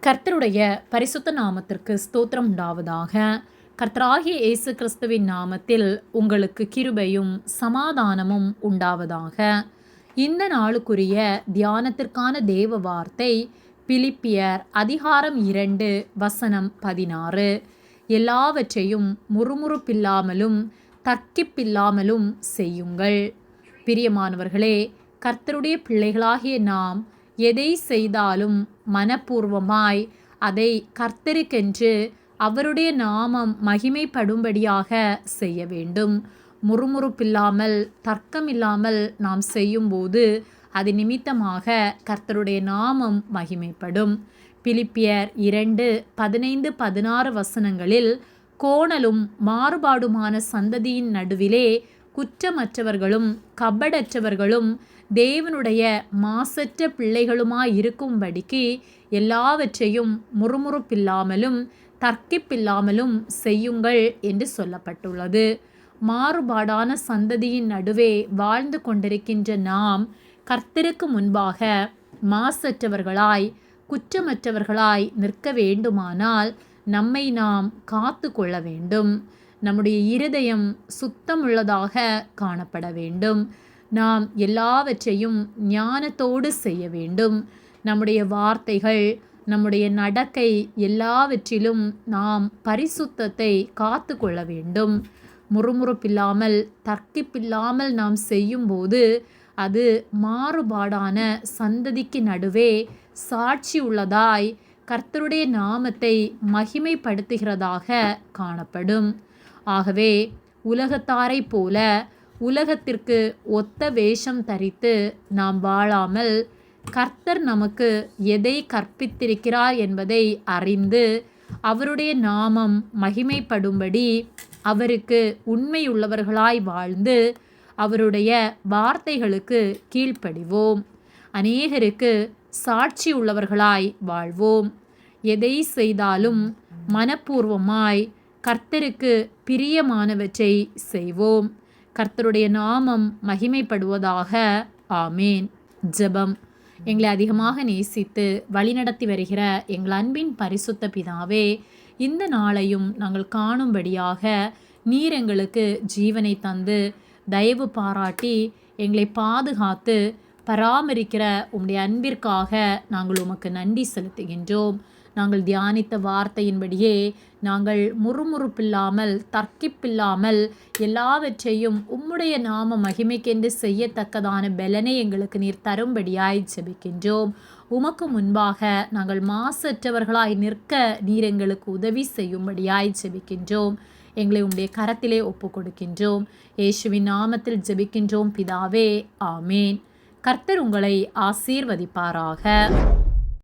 கர்த்தருடைய பரிசுத்த நாமத்திற்கு ஸ்தோத்திரம் உண்டாவதாக. கர்த்தராகிய இயேசு கிறிஸ்துவின் நாமத்தில் உங்களுக்கு கிருபையும் சமாதானமும் உண்டாவதாக. இந்த நாளுக்குரிய தியானத்திற்கான தேவ வார்த்தை பிலிப்பியர் அதிகாரம் 2 வசனம் 16. எல்லாவற்றையும் முறுமுறுப்பில்லாமலும் தர்க்கிப்பில்லாமலும் செய்யுங்கள். பிரியமானவர்களே, கர்த்தருடைய பிள்ளைகளாகிய நாம் எதை செய்தாலும் மனப்பூர்வமாய் அதை கர்த்தருக்கென்று அவருடைய நாமம் மகிமைப்படும்படியாக செய்ய வேண்டும். முறுமுறுப்பில்லாமல் தர்க்கமில்லாமல் நாம் செய்யும்போது அது நிமித்தமாக கர்த்தருடைய நாமம் மகிமைப்படும். பிலிப்பியர் 2:15-16 வசனங்களில் கோணலும் மாறுபாடுமான சந்ததியின் நடுவிலே குற்றமற்றவர்களும் கபடற்றவர்களும் தேவனுடைய மாசற்ற பிள்ளைகளுமாயிருக்கும்படிக்கு எல்லாவற்றையும் முறுமுறுப்பில்லாமலும் தர்க்கிப்பில்லாமலும் செய்யுங்கள் என்று சொல்லப்பட்டுள்ளது. மாறுபாடான சந்ததியின் நடுவே வாழ்ந்து கொண்டிருக்கின்ற நாம் கர்த்தருக்கு முன்பாக மாசற்றவர்களாய் குற்றமற்றவர்களாய் நிற்க வேண்டுமானால் நம்மை நாம் காத்து கொள்ள வேண்டும். நம்முடைய இருதயம் சுத்தமுள்ளதாக காணப்பட வேண்டும். நாம் எல்லாவற்றையும் ஞானத்தோடு செய்ய வேண்டும். நம்முடைய வார்த்தைகள், நம்முடைய நடக்கை எல்லாவற்றிலும் நாம் பரிசுத்தத்தை காத்து கொள்ள வேண்டும். முறுமுறுப்பில்லாமல் தர்க்கிப்பில்லாமல் நாம் செய்யும்போது அது மாறுபாடான சந்ததிக்கு நடுவே சாட்சி உள்ளதாய் கர்த்தருடைய நாமத்தை மகிமைப்படுத்துகிறதாக காணப்படும். ஆகவே உலகத்தாரை போல உலகத்திற்கு ஒத்த வேஷம் தரித்து நாம் வாழாமல் கர்த்தர் நமக்கு எதை கற்பித்திருக்கிறார் என்பதை அறிந்து அவருடைய நாமம் மகிமைப்படும்படி அவருக்கு உண்மையுள்ளவர்களாய் வாழ்ந்து அவருடைய வார்த்தைகளுக்கு கீழ்ப்படிவோம். அநேகருக்கு சாட்சி உள்ளவர்களாய் வாழ்வோம். எதை செய்தாலும் மனப்பூர்வமாய் கர்த்தருக்கு பிரியமானவற்றை செய்வோம். கர்த்தருடைய நாமம் மகிமைப்படுவதாக. ஆமேன். ஜெபம். எங்களை அதிகமாக நேசித்து வழிநடத்தி வருகிற எங்கள் அன்பின் பரிசுத்த பிதாவே, இந்த நாளையும் நாங்கள் காணும்படியாக நீர் எங்களுக்கு ஜீவனை தந்து தயவு பாராட்டி எங்களை பாதுகாத்து பராமரிக்கிற உம்முடைய அன்பிற்காக நாங்கள் உமக்கு நன்றி செலுத்துகின்றோம். நாங்கள் தியானித்த வார்த்தையின்படியே நாங்கள் முறுமுறுப்பில்லாமல் தர்க்கிப்பில்லாமல் எல்லாவற்றையும் உம்முடைய நாம மகிமைக்கென்று செய்யத்தக்கதான பலனை எங்களுக்கு நீர் தரும்படியாய் ஜெபிக்கின்றோம். உமக்கு முன்பாக நாங்கள் மாசற்றவர்களாய் நிற்க நீர் எங்களுக்கு உதவி செய்யும்படியாய் ஜெபிக்கின்றோம். எங்களை உம்முடைய கரத்திலே ஒப்பு கொடுக்கின்றோம். இயேசுவின் நாமத்தில் ஜெபிக்கின்றோம் பிதாவே. ஆமேன். கர்த்தர் உங்களை ஆசீர்வதிப்பாராக.